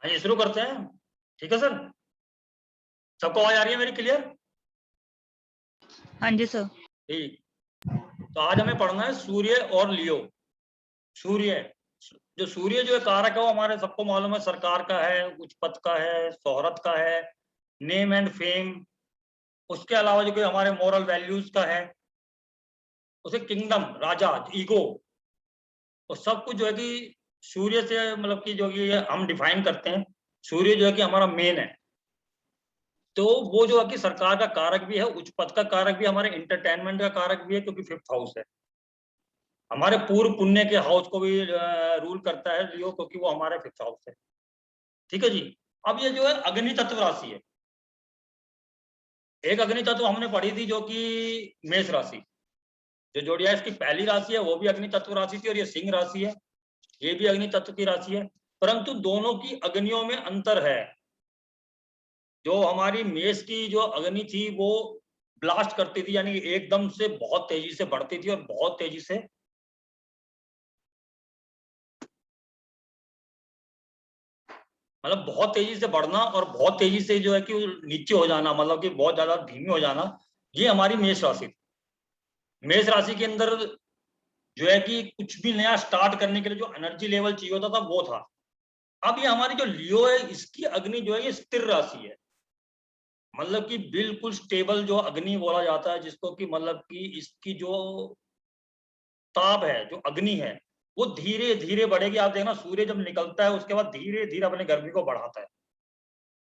हाँ ये शुरू करते हैं। ठीक है सर, सबको आवाज आ रही है मेरी क्लियर? हाँ जी सर। ठीक, तो आज हमें पढ़ना है सूर्य और लियो। सूर्य, जो सूर्य जो है कारक है वो हमारे सबको मालूम है, सरकार का है, उच्च पद का है, शोहरत का है, नेम एंड फेम, उसके अलावा जो कोई हमारे मोरल वैल्यूज का है, उसे किंगडम, राजा, ईगो, तो सब कुछ जो है कि सूर्य से मतलब कि जो कि हम डिफाइन करते हैं। सूर्य जो है कि हमारा मेन है, तो वो जो है कि सरकार का कारक भी है, उच्च पद का कारक भी, हमारे इंटरटेनमेंट का कारक भी है, क्योंकि 5th हाउस है। हमारे पूर्व पुण्य के हाउस को भी रूल करता है लियो, क्योंकि वो हमारे 5th हाउस है। ठीक है जी। अब ये जो है अग्नि तत्व राशि है। एक अग्नि तत्व हमने पढ़ी थी जो कि मेष राशि, जो जोड़िया इसकी पहली राशि है वो भी अग्नि तत्व राशि थी, और ये सिंह राशि है, ये भी अग्नि तत्व की राशि है, परंतु दोनों की अग्नियों में अंतर है। जो हमारी मेष की जो अग्नि थी वो ब्लास्ट करती थी, यानी एकदम से बहुत तेजी से बढ़ती थी और बहुत तेजी से मतलब बहुत तेजी से बढ़ना और बहुत तेजी से जो है कि नीचे हो जाना, मतलब कि बहुत ज्यादा धीमी हो जाना, ये हमारी मेष राशि थी। मेष राशि के अंदर जो है कि कुछ भी नया स्टार्ट करने के लिए जो एनर्जी लेवल चाहिए होता था वो था। अब ये हमारी जो लियो है इसकी अग्नि जो है ये स्थिर राशि है, मतलब कि बिल्कुल स्टेबल जो अग्नि बोला जाता है, जिसको कि मतलब कि इसकी जो ताप है, जो अग्नि है, वो धीरे धीरे बढ़ेगी। आप देखना सूर्य जब निकलता है उसके बाद धीरे धीरे अपने गर्मी को बढ़ाता है,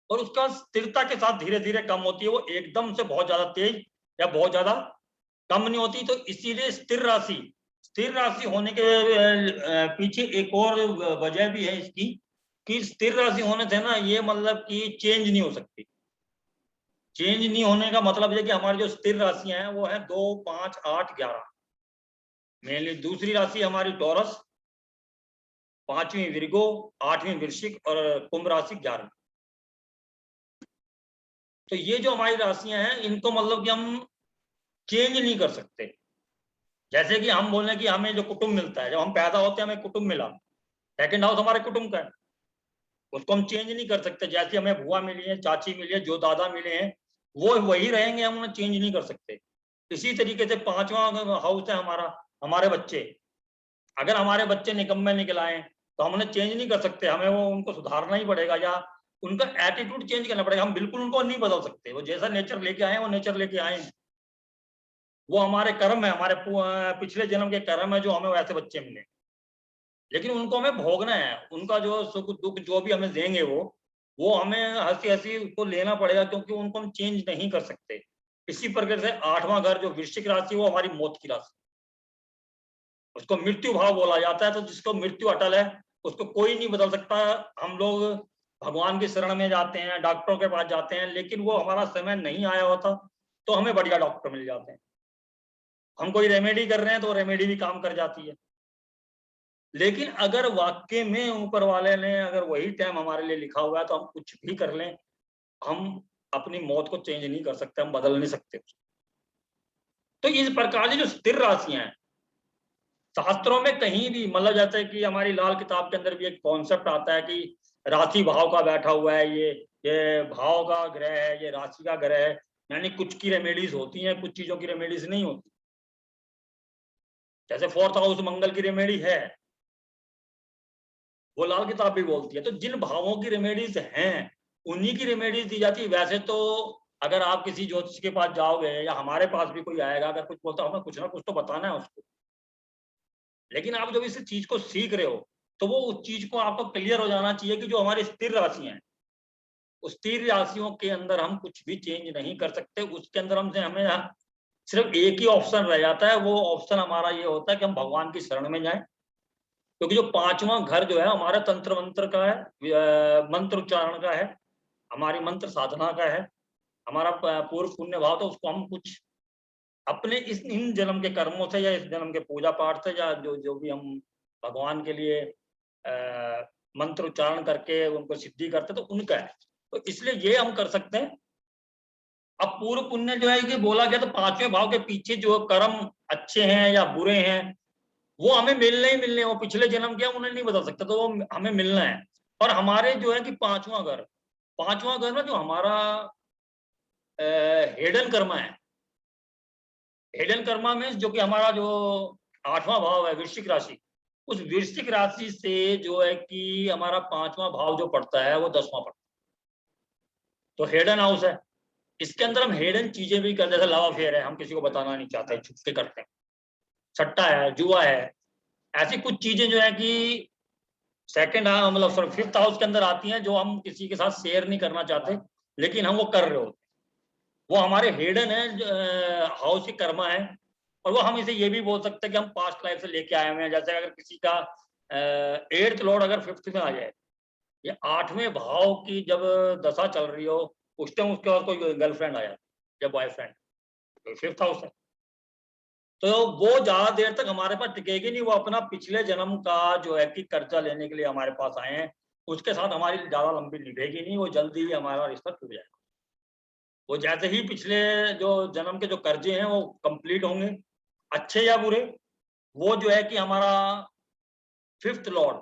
और उसका स्थिरता के साथ धीरे धीरे कम होती है, वो एकदम से बहुत ज्यादा तेज या बहुत ज्यादा कम नहीं होती। तो इसीलिए स्थिर राशि होने के पीछे एक और वजह भी है इसकी, कि स्थिर राशि होने से ना ये मतलब कि चेंज नहीं हो सकती। चेंज नहीं होने का मतलब है कि हमारी जो स्थिर राशियां हैं वो है 2, 5, 8, 11। मेनली दूसरी राशि हमारी टॉरस, 5वीं विर्गो, 8वीं वृश्चिक और कुंभ राशि 11। तो ये जो हमारी राशियां हैं इनको मतलब कि हम चेंज नहीं कर सकते। जैसे कि हम बोल रहे हैं कि हमें जो कुटुंब मिलता है, जब हम पैदा होते हैं हमें कुटुंब मिला, सेकंड हाउस हमारे कुटुंब का है, उसको हम चेंज नहीं कर सकते। जैसे हमें बुआ मिली है, चाची मिली है, जो दादा मिले हैं वो वही रहेंगे, हम उन्हें चेंज नहीं कर सकते। इसी तरीके से 5वां हाउस है हमारा, हमारे बच्चे। अगर हमारे बच्चे निकम्मे निकल आए तो हम उन्हें चेंज नहीं कर सकते, हमें वो उनको सुधारना ही पड़ेगा या उनका एटीट्यूड चेंज करना पड़ेगा। हम बिल्कुल उनको नहीं बदल सकते, वो जैसा नेचर लेके आए वो नेचर लेके आए हैं, वो हमारे कर्म है, हमारे पिछले जन्म के कर्म है जो हमें वैसे बच्चे मिले। लेकिन उनको हमें भोगना है, उनका जो सुख दुख जो भी हमें देंगे वो हमें हंसी हंसी उसको लेना पड़ेगा, क्योंकि उनको हम चेंज नहीं कर सकते। इसी प्रकार से 8वां घर जो वृश्चिक राशि वो हमारी मौत की राशि, उसको मृत्यु भाव बोला जाता है। तो जिसको मृत्यु अटल है उसको कोई नहीं बदल सकता। हम लोग भगवान की शरण में जाते हैं, डॉक्टरों के पास जाते हैं, लेकिन वो हमारा समय नहीं आया होता तो हमें बढ़िया डॉक्टर मिल जाते हैं। हम कोई रेमेडी कर रहे हैं तो रेमेडी भी काम कर जाती है। लेकिन अगर वाक्य में ऊपर वाले ने अगर वही टाइम हमारे लिए लिखा हुआ है तो हम कुछ भी कर लें, हम अपनी मौत को चेंज नहीं कर सकते, हम बदल नहीं सकते। तो इस प्रकार की जो स्थिर राशियां हैं शास्त्रों में कहीं भी मतलब जाता है कि हमारी लाल किताब के अंदर भी एक कॉन्सेप्ट आता है कि राशि भाव का बैठा हुआ है, ये भाव का ग्रह है, ये राशि का ग्रह है। यानी कुछ की रेमेडीज होती हैं, कुछ चीजों की रेमेडीज नहीं होती। जैसे 4th हाउस मंगल की रेमेडी है, वो लाल किताब भी बोलती है। तो जिन भावों की रेमेडीज हैं उन्हीं की रेमेडीज दी जाती है। वैसे तो अगर आप किसी ज्योतिष के पास जाओगे या हमारे पास भी कोई आएगा, अगर कुछ बोलता हमें कुछ ना कुछ तो बताना है उसको। लेकिन आप जब इस चीज को सीख रहे हो तो वो उस चीज को आपको क्लियर हो जाना चाहिए कि जो हमारी स्थिर राशियां हैं उस स्थिर राशियों के अंदर हम कुछ भी चेंज नहीं कर सकते। उसके अंदर हमें सिर्फ एक ही ऑप्शन रह जाता है, वो ऑप्शन हमारा ये होता है कि हम भगवान की शरण में जाएं। क्योंकि जो 5वां घर जो है हमारा तंत्र मंत्र का है, मंत्र उच्चारण का है, हमारी मंत्र साधना का है, हमारा पूर्व पुण्य भाव, तो उसको हम कुछ अपने इन जन्म के कर्मों से या इस जन्म के पूजा पाठ से या जो जो भी हम भगवान के लिए मंत्र उच्चारण करके उनको सिद्धि करते तो उनका है। तो इसलिए ये हम कर सकते हैं। अब पूर्व पुण्य जो है कि बोला गया तो 5वें भाव के पीछे जो कर्म अच्छे हैं या बुरे हैं वो हमें मिलने ही मिलने, वो पिछले जन्म के उन्हें नहीं बदल सकते, तो वो हमें मिलना है। और हमारे जो है कि पांचवां घर में जो हमारा हेडन कर्मा है, हेडन कर्मा में जो कि हमारा जो 8वां भाव है वृश्चिक राशि, उस वृश्चिक राशि से जो है कि हमारा 5वां भाव जो पड़ता है वो 10वां पड़ता है, तो हेडन हाउस है। इसके अंदर हम हेडन चीजें भी कर, जैसे लव अफेयर है, हम किसी को बताना नहीं चाहते, छुप के करते हैं, सट्टा है, जुआ है, ऐसी कुछ चीजें जो है कि सेकंड मतलब सॉरी 5th हाउस के अंदर आती हैं, जो हम किसी के साथ शेयर नहीं करना चाहते लेकिन हम वो कर रहे होते, वो हमारे हेडन है, हाउस की कर्मा है। और वो हम इसे ये भी बोल सकते हैं कि हम पास्ट लाइफ से लेके आए हुए हैं। जैसे अगर किसी का 8th लॉर्ड अगर 5th में आ जाए, या 8वें भाव की जब दशा चल रही हो, उस टाइम उसके बाद कोई गर्लफ्रेंड आया या बॉयफ्रेंड, तो 5th हाउस है, तो वो ज्यादा देर तक हमारे पास टिकेगी नहीं। वो अपना पिछले जन्म का जो है कि कर्जा लेने के लिए हमारे पास आए हैं, उसके साथ हमारी ज्यादा लंबी निभेगी नहीं, वो जल्दी ही हमारा रिश्ता टूट जाएगा। वो जैसे ही पिछले जो जन्म के जो कर्जे हैं वो कंप्लीट होंगे, अच्छे या बुरे, वो जो है कि हमारा 5th लॉर्ड,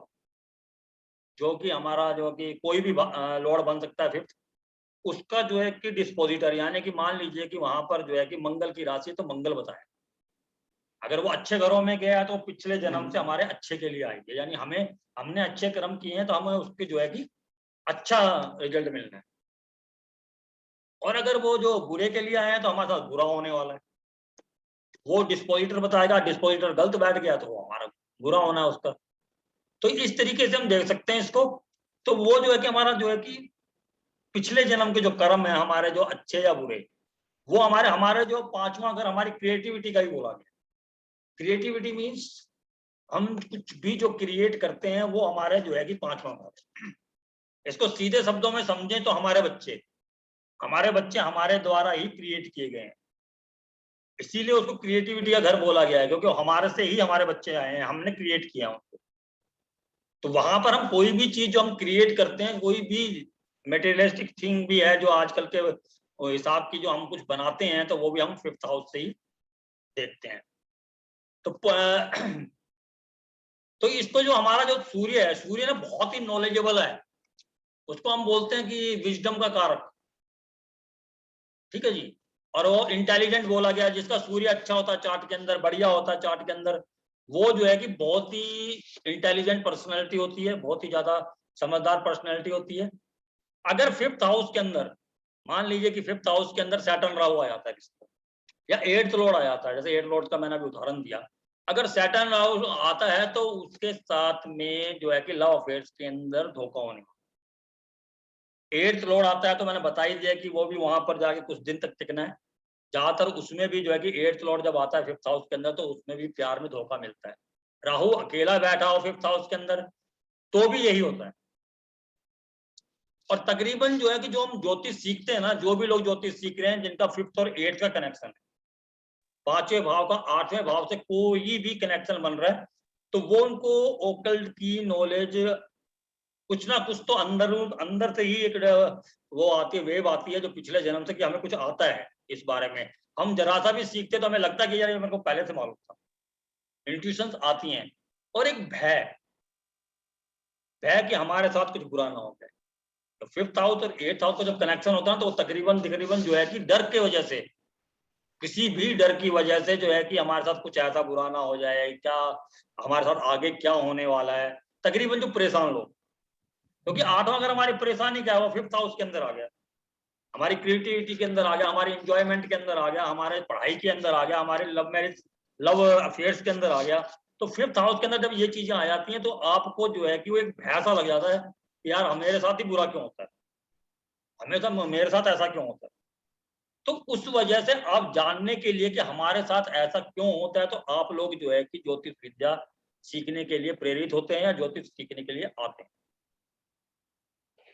जो कि हमारा जो कि कोई भी लॉर्ड बन सकता है 5th, उसका जो है कि डिस्पोजिटर, यानी कि मान लीजिए कि वहां पर जो है कि मंगल की राशि, तो मंगल बताए, अगर वो अच्छे घरों में गया तो पिछले जन्म से हमारे अच्छे के लिए आएंगे, यानी हमने अच्छे कर्म किए हैं तो हमें उसके जो है कि अच्छा रिजल्ट मिलना है। और अगर वो जो बुरे के लिए आए हैं तो हमारे साथ बुरा होने वाला है। वो डिस्पोजिटर बताएगा, डिस्पोजिटर गलत बैठ गया तो वो हमारा बुरा होना है उसका। तो इस तरीके से हम देख सकते हैं इसको। तो वो जो है कि हमारा जो है कि पिछले जन्म के जो कर्म है हमारे, जो अच्छे या बुरे, वो हमारे हमारे जो 5वां घर हमारी क्रिएटिविटी का ही बोला गया। क्रिएटिविटी मीन्स हम कुछ भी जो क्रिएट करते हैं वो हमारे जो है कि 5वां घर। इसको सीधे शब्दों में समझें तो हमारे बच्चे हमारे द्वारा ही क्रिएट किए गए हैं, इसीलिए उसको क्रिएटिविटी का घर बोला गया है, क्योंकि हमारे से ही हमारे बच्चे आए हैं, हमने क्रिएट किया उनको। तो वहां पर हम कोई भी चीज जो हम क्रिएट करते हैं, कोई भी मेटेरियलिस्टिक थिंग भी है जो आजकल के हिसाब की जो हम कुछ बनाते हैं, तो वो भी हम 5th हाउस से ही देखते हैं। तो तो इसको जो हमारा जो सूर्य है, सूर्य ना बहुत ही नॉलेजेबल है, उसको हम बोलते हैं कि विजडम का कारक, ठीक है जी। और वो इंटेलिजेंट बोला गया, जिसका सूर्य अच्छा होता है चार्ट के अंदर, बढ़िया होता है चार्ट के अंदर, वो जो है कि बहुत ही इंटेलिजेंट पर्सनैलिटी होती है, बहुत ही ज्यादा समझदार पर्सनैलिटी होती है। अगर 5th हाउस के अंदर, मान लीजिए कि 5th हाउस के अंदर सैटर्न राहु आ जाता है किसको, या 8th लॉर्ड आ जाता है, जैसे 8th लॉर्ड का मैंने अभी उदाहरण दिया, अगर सैटर्न राहु आता है तो उसके साथ में जो है कि लव अफेयर्स के अंदर धोखा होने, 8th लॉर्ड आता है तो मैंने बता ही दिया कि वो भी वहां पर जाके कुछ दिन तक टिकना है। ज्यादातर उसमें भी जो है कि 8th लॉर्ड जब आता है 5th हाउस के अंदर, तो उसमें भी प्यार में धोखा मिलता है। राहु अकेला बैठा हो 5th हाउस के अंदर तो भी यही होता है। और तकरीबन जो है कि जो हम ज्योतिष सीखते हैं ना, जो भी लोग ज्योतिष सीख रहे हैं जिनका 5th और 8th का कनेक्शन है, 5वें भाव का 8वें भाव से कोई भी कनेक्शन बन रहा है, तो वो उनको ओकल्ट की नॉलेज कुछ ना कुछ तो अंदर अंदर से ही एक वो आती है, वेव आती है जो पिछले जन्म से, कि हमें कुछ आता है इस बारे में। हम जरा सा भी सीखते तो हमें लगता है कि यार ये मेरे को पहले से मालूम था। इंट्यूशंस आती हैं। और एक भय, भय कि हमारे साथ कुछ बुरा ना हो जाए। तो 5th हाउस और 8th हाउस का जब कनेक्शन होता है तो तकरीबन तकरीबन जो है कि डर के वजह से, किसी भी डर की वजह से जो है कि हमारे साथ कुछ ऐसा बुरा ना हो जाए, क्या हमारे साथ आगे क्या होने वाला है, तकरीबन जो परेशान लोग, क्योंकि 8वां घर हमारी परेशानी क्या है, वो 5th हाउस के अंदर आ गया, हमारी क्रिएटिविटी के अंदर आ गया, हमारी इंजॉयमेंट के अंदर आ गया, हमारे पढ़ाई के अंदर आ गया, हमारे लव अफेयर्स के अंदर आ गया। तो 5th हाउस के अंदर जब ये चीजें आ जाती हैं तो आपको जो है कि वो एक भय सा लग जाता है कि यार मेरे साथ ही बुरा क्यों होता है, हमेशा मेरे साथ ऐसा क्यों होता है। तो उस वजह से आप जानने के लिए कि हमारे साथ ऐसा क्यों होता है, तो आप लोग जो है कि ज्योतिष विद्या सीखने के लिए प्रेरित होते हैं या ज्योतिष सीखने के लिए आते हैं।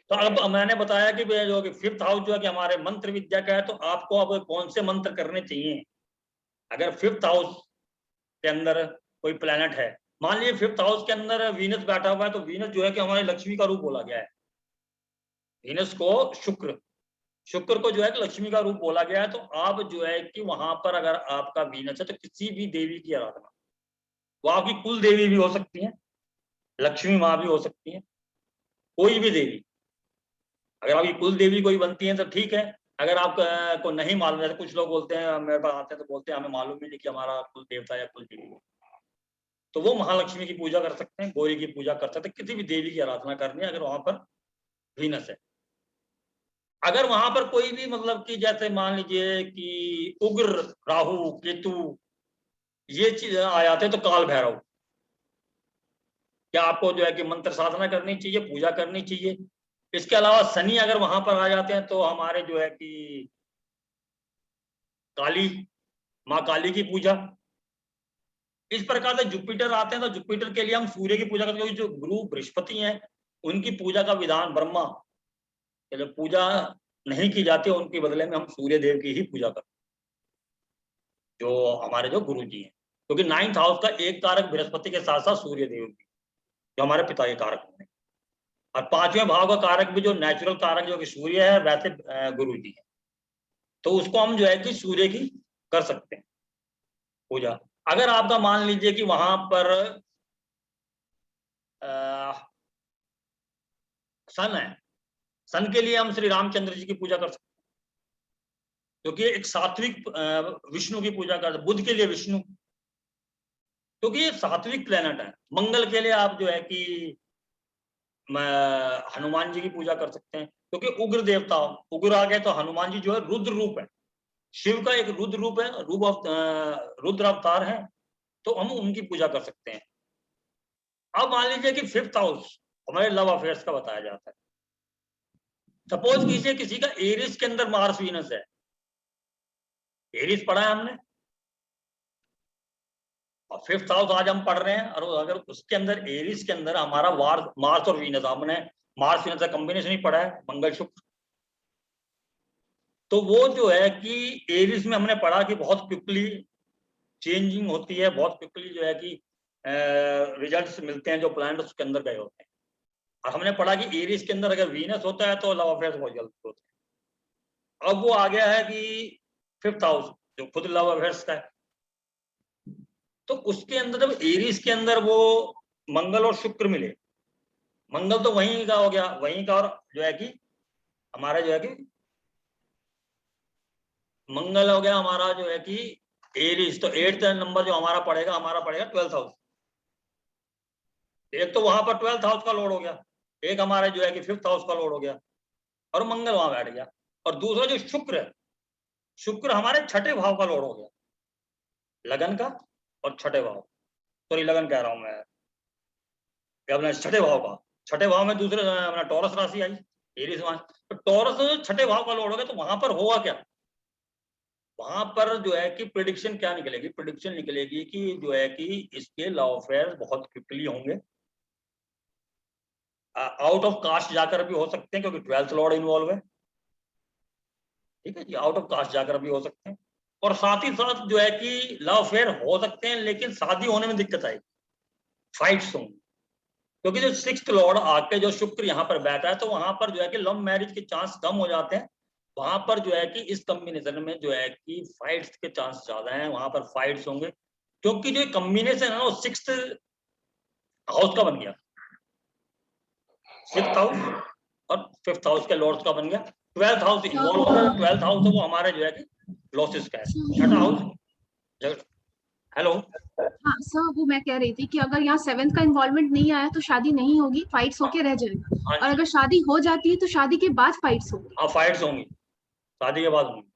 तो अब मैंने बताया कि जो कि 5th हाउस जो है कि हमारे मंत्र विद्या का है, तो आपको अब कौन से मंत्र करने चाहिए अगर 5th हाउस के अंदर कोई प्लेनेट है। मान लीजिए 5th हाउस के अंदर वीनस बैठा हुआ है, तो वीनस जो है कि हमारी लक्ष्मी का रूप बोला गया है। वीनस को शुक्र को जो है कि लक्ष्मी का रूप बोला गया है। तो आप जो है कि वहां पर अगर आपका वीनस है तो किसी भी देवी की आराधना, वो आपकी कुल देवी भी हो सकती है, लक्ष्मी माँ भी हो सकती है, कोई भी देवी, अगर आपकी कुल देवी कोई बनती है तो ठीक है, अगर आप को नहीं मालूम, जैसे कुछ लोग बोलते हैं मेरे पास आते हैं तो बोलते हैं हमें मालूम ही नहीं कि हमारा कुल देवता या कुल देवी, तो वो महालक्ष्मी की पूजा कर सकते हैं, गौरी की पूजा कर सकते हैं, किसी भी देवी की आराधना करनी है अगर वहां पर वीनस है। अगर वहां पर कोई भी मतलब कि जैसे मान लीजिए कि उग्र राहु केतु ये चीज आ जाते हैं तो काल भैरव, क्या आपको जो है कि मंत्र साधना करनी चाहिए, पूजा करनी चाहिए। इसके अलावा शनि अगर वहां पर आ जाते हैं तो हमारे जो है कि काली, माँ काली की पूजा। इस प्रकार से जुपिटर आते हैं तो जुपिटर के लिए हम सूर्य की पूजा करते हैं, जो गुरु बृहस्पति हैं उनकी पूजा का विधान ब्रह्मा, जब पूजा नहीं की जाती उनके बदले में हम सूर्य देव की ही पूजा करते हैं, जो हमारे जो गुरु जी हैं, क्योंकि 9th हाउस का एक कारक बृहस्पति के साथ साथ सूर्य देव भी, जो हमारे पिता के कारक होंगे, और 5वें भाव का कारक भी जो नेचुरल कारक जो कि सूर्य है, वैसे गुरु जी है, तो उसको हम जो है कि सूर्य की कर सकते हैं पूजा। अगर आपका मान लीजिए कि वहां पर सन है, सन के लिए हम श्री रामचंद्र जी की पूजा कर सकते हैं, क्योंकि एक सात्विक विष्णु की पूजा करते, बुध के लिए विष्णु, क्योंकि ये सात्विक प्लेनेट है। मंगल के लिए आप जो है कि हनुमान जी की पूजा कर सकते हैं, क्योंकि उग्र देवता, उग्र आ गए तो हनुमान जी जो है रुद्र रूप है, शिव का एक रुद्र रूप है, रुद्र अवतार है, तो हम उनकी पूजा कर सकते हैं। अब मान लीजिए कि 5th हाउस हमारे लव अफेयर्स का बताया जाता है। सपोज कीजिए किसी का एरिस के अंदर मार्स वीनस है, एरिस पढ़ा है हमने, और 5th हाउस आज हम पढ़ रहे हैं, और अगर उसके अंदर एरिस के अंदर हमारा मार्स और वीनस, हमने मार्स वीनस का कॉम्बिनेशन ही पढ़ा है, मंगल शुक्र, तो वो जो है कि एरिस में हमने पढ़ा कि बहुत क्विकली चेंजिंग होती है, बहुत क्विकली जो है कि रिजल्ट्स मिलते हैं जो प्लैनेट उसके अंदर गए होते हैं। और हमने पढ़ा कि एरिस के अंदर अगर वीनस होता है तो लव अफेयर्स बहुत जल्दी होते हैं। अब वो आ गया है कि 5th हाउस जो खुद लव अफेयर्स का है, तो उसके अंदर जब एरिस के अंदर वो मंगल और शुक्र मिले, मंगल तो वहीं का हो गया, वहीं का, और जो है कि हमारा जो है कि मंगल हो गया हमारा जो है कि एरिस, तो 8th नंबर जो हमारा पड़ेगा 12th हाउस। एक तो वहां पर 12th हाउस का लोड हो गया, एक हमारा जो है कि 5th हाउस का लोड हो गया, और मंगल वहां बैठ गया। और दूसरा जो शुक्र है, शुक्र हमारे 6ठे भाव का लोड हो गया, लगन का, और 6ठे भाव, सॉरी लगन कह रहा हूं मैं, अपने 6ठे भाव का, 6ठे भाव में दूसरे अपना टॉरस राशि आई, एरिस वहां, तो टॉरस 6ठे भाव का लोड हो गया, तो वहां पर होगा क्या, वहां पर जो है कि प्रिडिक्शन क्या निकलेगी, प्रिडिक्शन निकलेगी कि जो है कि इसके लव अफेयर्स बहुत क्विकली होंगे, आउट ऑफ कास्ट जाकर भी हो सकते हैं, क्योंकि 12th लॉर्ड इन्वॉल्व है, ठीक है जी, आउट ऑफ कास्ट जाकर भी हो सकते हैं, और साथ ही साथ जो है कि लव अफेयर हो सकते हैं, लेकिन शादी होने में दिक्कत आएगी, फाइट्स होंगी, क्योंकि जो 6th लॉर्ड आके जो शुक्र यहाँ पर बैठा है, तो वहां पर जो है कि लव मैरिज के चांस कम हो जाते हैं, वहां पर जो है कि इस कॉम्बिनेशन में जो है कि फाइट्स के चांस ज्यादा हैं, वहां पर फाइट्स होंगे, क्योंकि जो कॉम्बिनेशन है वो 6th हाउस का बन गया, 6th हाउस और 5th हाउस के लॉर्ड्स का बन गया, 12th हाउस इन्वॉल्व हो गया, 12th हाउस है वो हमारे जो है कि लॉसेस का है, 6ठा हाउस। हेलो, हाँ सर, वो मैं कह रही थी कि अगर यहाँ 7th का इन्वॉल्वमेंट नहीं आया तो शादी नहीं होगी, फाइट्स होके रह जाएगा, हाँ और अगर शादी हो जाती है तो शादी के बाद फाइट्स होगी। हाँ फाइट्स होंगी, शादी के बाद होंगी,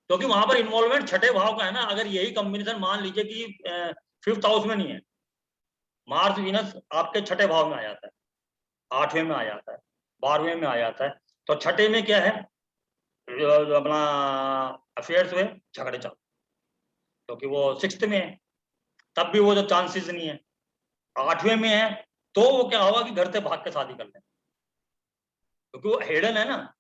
क्योंकि वहां पर इन्वॉल्वमेंट 6ठे भाव का है ना। अगर यही कॉम्बिनेशन मान लीजिए कि 5th हाउस में नहीं है, मार्स वीनस आपके 6ठे भाव में आ जाता है, 8वें में आ जाता है, 12वें में आ जाता है, तो 6ठे में क्या है, अपना अफेयर्स हुए, झगड़े चल, क्योंकि वो 6th में है, तब भी वो जो चांसेस नहीं है, 8वें में है तो वो क्या होगा कि घर से भाग के शादी कर लें, क्योंकि वो हेडन है ना,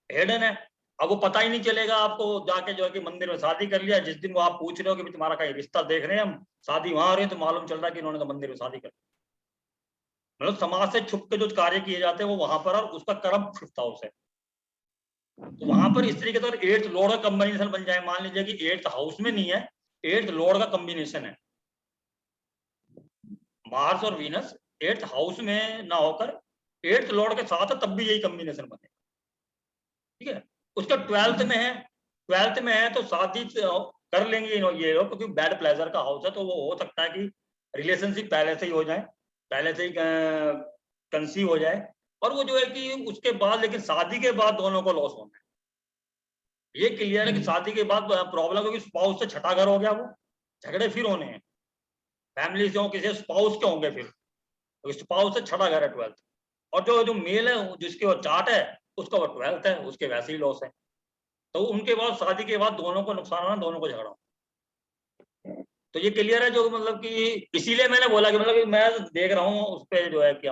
हेडन है। अब वो पता ही नहीं चलेगा आपको, जाके जो है कि मंदिर में शादी कर लिया, जिस दिन वो आप पूछ रहे हो कि तुम्हारा कहीं रिश्ता देख रहे हैं हम, शादी वहां हो रही है, तो मालूम चल रहा है कि इन्होंने तो मंदिर में शादी कर, मतलब समाज से छुप के जो कार्य किए जाते हैं वो वहां पर, और उसका कर्म 5th हाउस है, तो वहां पर इस तरीके से 8th लॉर्ड का कॉम्बिनेशन बन जाए, मान लीजिए कि 8th हाउस में नहीं है, 8th लॉर्ड का कॉम्बिनेशन है, मार्स और वीनस 8th हाउस में ना होकर 8th लॉर्ड के साथ है, तब भी यही कॉम्बिनेशन बने, ठीक है। उसका 12th में है, 12th में है तो शादी कर लेंगे ये लोग, क्योंकि बैड प्लेजर का हाउस है, तो वो हो सकता है कि रिलेशनशिप पहले से ही हो जाए, पहले से ही कंसीव हो जाए, और वो जो है कि उसके बाद, लेकिन शादी के बाद दोनों को लॉस होना है। ये क्लियर है कि शादी के बाद प्रॉब्लम, क्योंकि स्पाउस से छठा घर हो गया, वो झगड़े फिर होने हैं, फैमिली से हो, किसी स्पाउस के होंगे फिर, तो स्पाउस से छठा घर है 12th, और जो मेल है जिसके वो चार्ट है उसका वो 12th है, उसके वैसे ही लॉस है, तो उनके बाद शादी के बाद दोनों को नुकसान होना, दोनों को झगड़ा होना। तो ये क्लियर है जो मतलब कि, इसीलिए मैंने बोला कि मतलब मैं देख रहा हूँ उस पर जो है कि